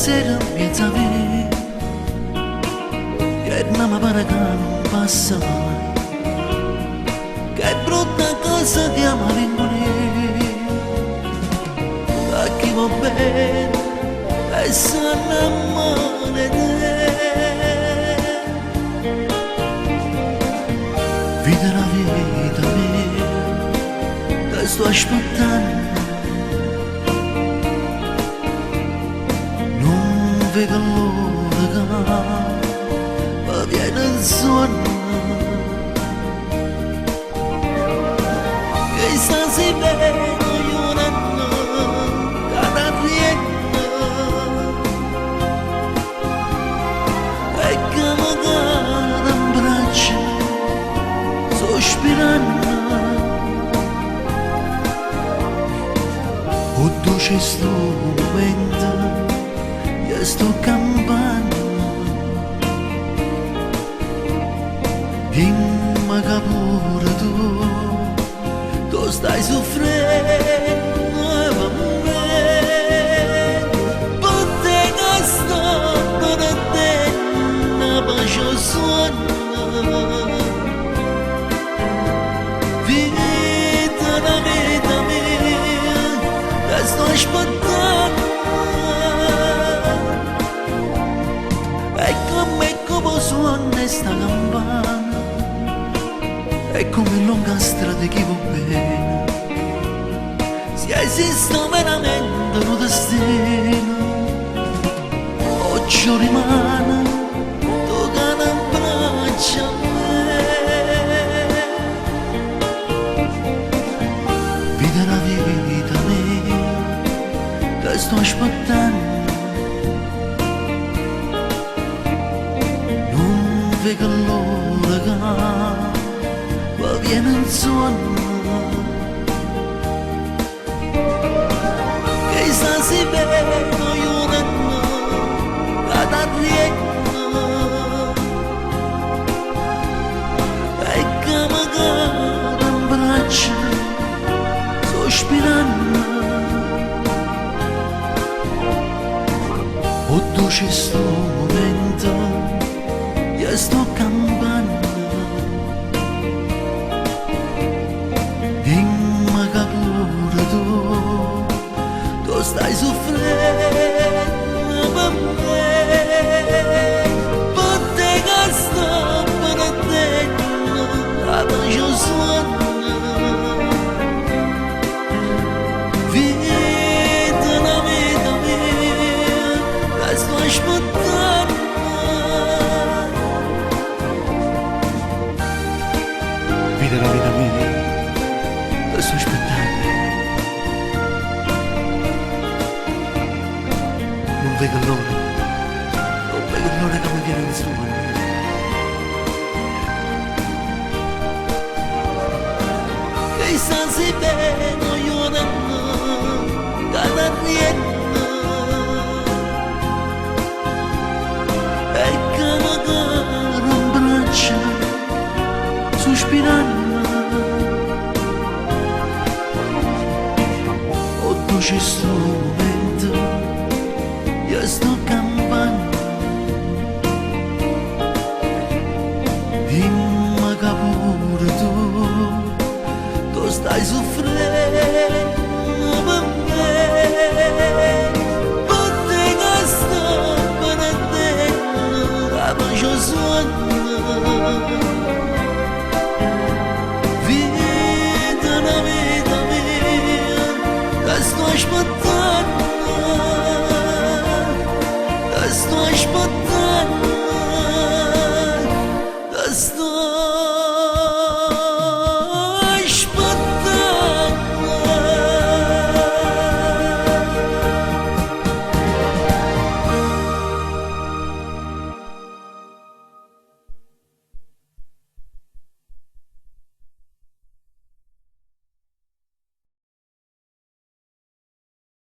sera miezza me che non mi pare che non passa mai, che è brutta cosa di amare in a chi va bene e se innamora di te. Vita la vita mia, te sto aspettando, non vedo l'ora che mi viene il sonno, che sta si vede o dolce sto momento, io sto campando, dimmi che pure tu stai soffrendo per me, perché che sto perdendo la pace sogno. Sto aspettando e come suona sta campana e come lunga strada che va bene, se esiste veramente un destino oggi rimane tu che non abbraccia me, vita la vita mia te sto aspettando, non vedo l'ora che mi viene il sonno, che sta si vede io non che ti rienno e che magari in braccia sospirando. O dolce sto momento, io sto campando, dimmi che pure tu stai soffrendo per me, perché che sto perdendo la pace sogno. Vita la vita mia, te sto aspettando, non vedo l'ora, non vedo l'ora che mi viene il sonno, che sta si vede io non che ti rienno e che magari in braccia sospirando. O dolce sto momento, io sto campando, dimmi che pure tu stai soffrendo per me, perché che sto perdendo la pace sogno. Sto aspettando